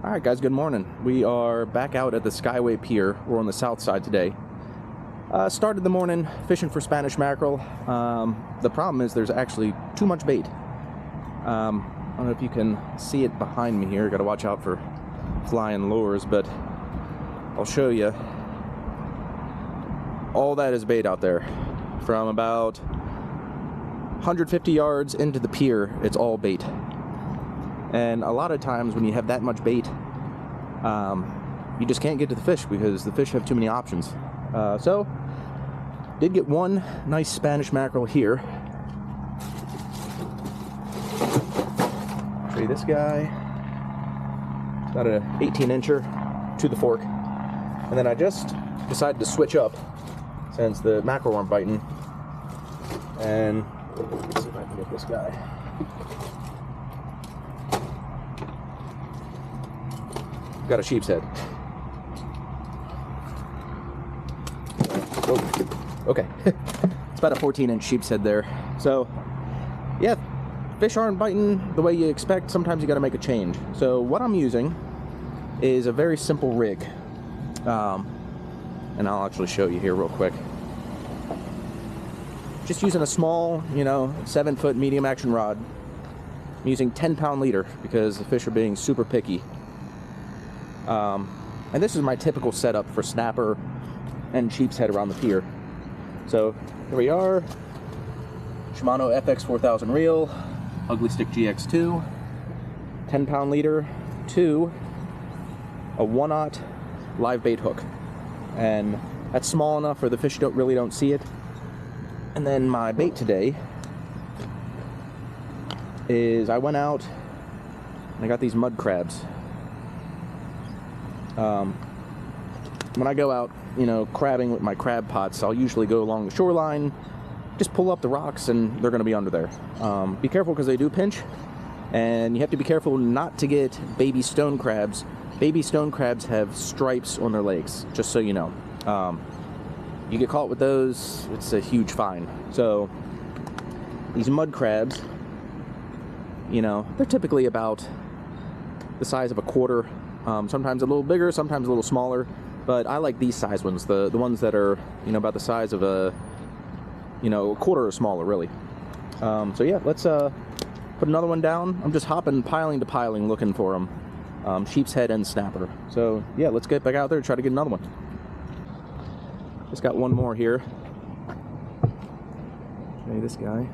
Alright guys, good morning. We are back out at the SKYWAY Pier. We're on the south side today. Started the morning fishing for Spanish mackerel. The problem is there's actually too much bait. I don't know if you can see it behind me here. Got to watch out for flying lures, but I'll show you. All that is bait out there. From about 150 yards into the pier, it's all bait. And a lot of times when you have that much bait, you just can't get to the fish because the fish have too many options. So, did get one nice Spanish mackerel here. Show you this guy. It's about an 18-incher to the fork. And then I just decided to switch up since the mackerel weren't biting. And let's see if I can get this guy. Got a sheep's head. Oh, okay. It's about a 14-inch sheep's head there. So, yeah, fish aren't biting the way you expect. Sometimes you got to make a change. So what I'm using is a very simple rig. And I'll actually show you here real quick. Just using a small, 7-foot medium action rod. I'm using 10-pound leader because the fish are being super picky. And this is my typical setup for snapper and sheep's head around the pier. So here we are, Shimano FX4000 reel, Ugly Stick GX2, 10-pound leader to a 1/0 live bait hook, and that's small enough where the fish really don't see it. And then my bait today is I went out and I got these mud crabs. When I go out, crabbing with my crab pots, I'll usually go along the shoreline, just pull up the rocks, and they're going to be under there. Be careful because they do pinch, and you have to be careful not to get baby stone crabs. Baby stone crabs have stripes on their legs, just so you know. You get caught with those, it's a huge fine. So, these mud crabs, they're typically about the size of a quarter. Sometimes a little bigger, sometimes a little smaller, but I like these size ones, the ones that are, about the size of a quarter or smaller, really. So yeah, let's put another one down. I'm just hopping piling to piling looking for them, sheep's head and snapper. So yeah, let's get back out there and try to get another one. Just got one more here. Show you this guy.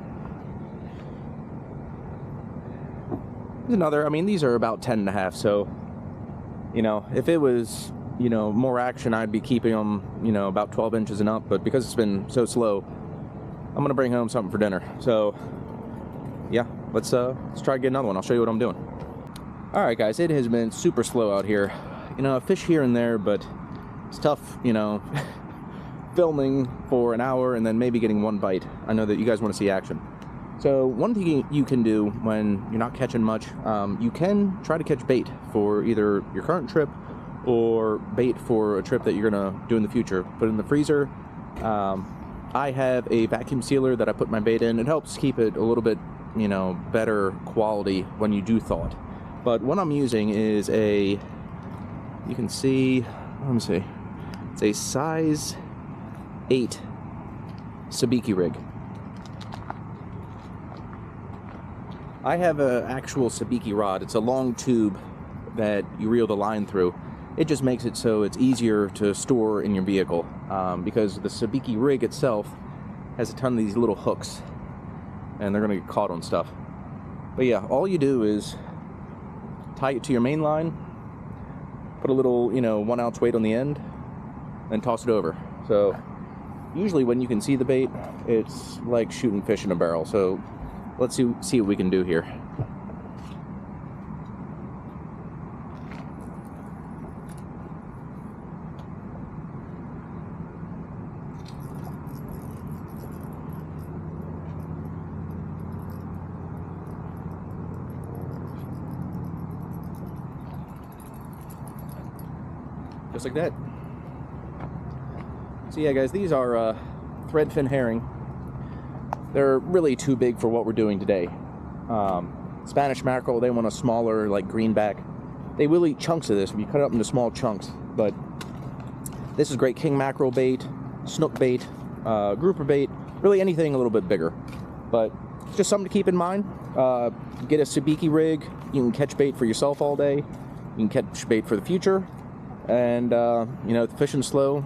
There's another. These are about 10.5, so if it was, more action, I'd be keeping them, about 12 inches and up. But because it's been so slow, I'm going to bring home something for dinner. So, yeah, let's try to get another one. I'll show you what I'm doing. All right, guys, it has been super slow out here. A fish here and there, but it's tough, filming for an hour and then maybe getting one bite. I know that you guys want to see action. So one thing you can do when you're not catching much, you can try to catch bait for either your current trip or bait for a trip that you're going to do in the future. Put it in the freezer. I have a vacuum sealer that I put my bait in. It helps keep it a little bit, better quality when you do thaw it. But what I'm using is you can see, let me see, it's a size 8 sabiki rig. I have an actual sabiki rod. It's a long tube that you reel the line through. It just makes it so it's easier to store in your vehicle because the sabiki rig itself has a ton of these little hooks and they're going to get caught on stuff. But yeah, all you do is tie it to your main line, put a little, 1 ounce weight on the end, and toss it over. So usually when you can see the bait, it's like shooting fish in a barrel. So let's see what we can do here. Just like that. So yeah, guys, these are threadfin herring. They're really too big for what we're doing today. Spanish mackerel, they want a smaller, like greenback. they will eat chunks of this if you cut it up into small chunks. But this is great king mackerel bait, snook bait, grouper bait, really anything a little bit bigger. But just something to keep in mind. Get a sabiki rig. You can catch bait for yourself all day. You can catch bait for the future. And, you know, fishing slow,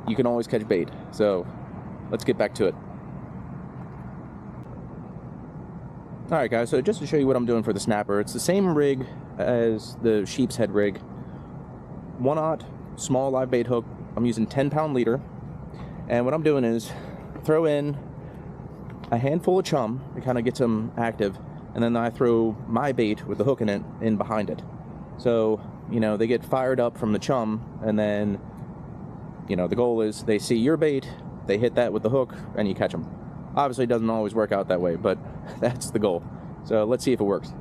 you can always catch bait. So let's get back to it. Alright guys, so just to show you what I'm doing for the snapper, it's the same rig as the sheep's head rig. 1/0 small live bait hook. I'm using 10-pound leader. And what I'm doing is throw in a handful of chum to kind of get them active, and then I throw my bait with the hook in it in behind it. So, you know, they get fired up from the chum, and then, you know, the goal is they see your bait, they hit that with the hook, and you catch them. Obviously, it doesn't always work out that way, but that's the goal. So let's see if it works.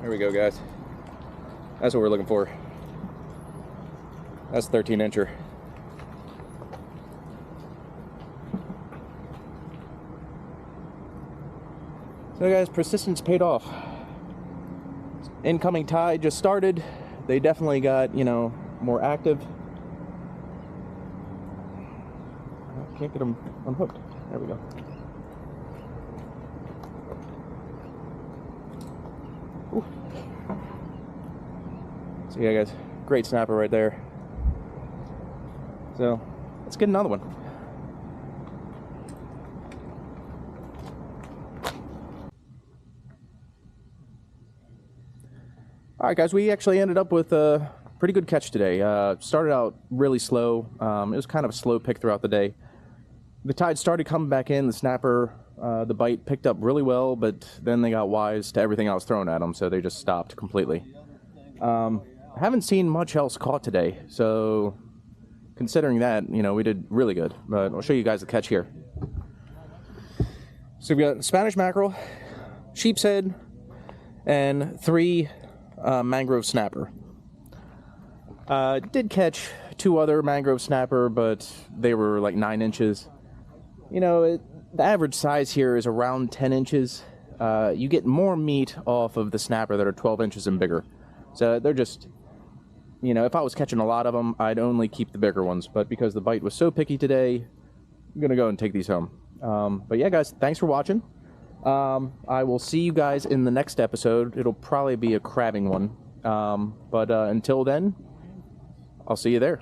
There we go, guys. That's what we're looking for. That's 13-incher. So guys, persistence paid off. Incoming tide just started. They definitely got, you know, more active. I can't get them unhooked. There we go. Ooh. So yeah guys, great snapper right there. So let's get another one. Alright guys, we actually ended up with a pretty good catch today. Started out really slow. It was kind of a slow pick throughout the day. The tide started coming back in, the snapper, the bite picked up really well, but then they got wise to everything I was throwing at them, so they just stopped completely. I haven't seen much else caught today, so considering that, you know, we did really good. But I'll show you guys the catch here. So we've got Spanish mackerel, sheep's head, and 3 mangrove snapper. Did catch 2 other mangrove snapper, but they were like 9 inches. You know, the average size here is around 10 inches. You get more meat off of the snapper that are 12 inches and bigger. So they're just, you know, if I was catching a lot of them, I'd only keep the bigger ones. But because the bite was so picky today, I'm going to go and take these home. But yeah, guys, thanks for watching. I will see you guys in the next episode. It'll probably be a crabbing one. But until then, I'll see you there.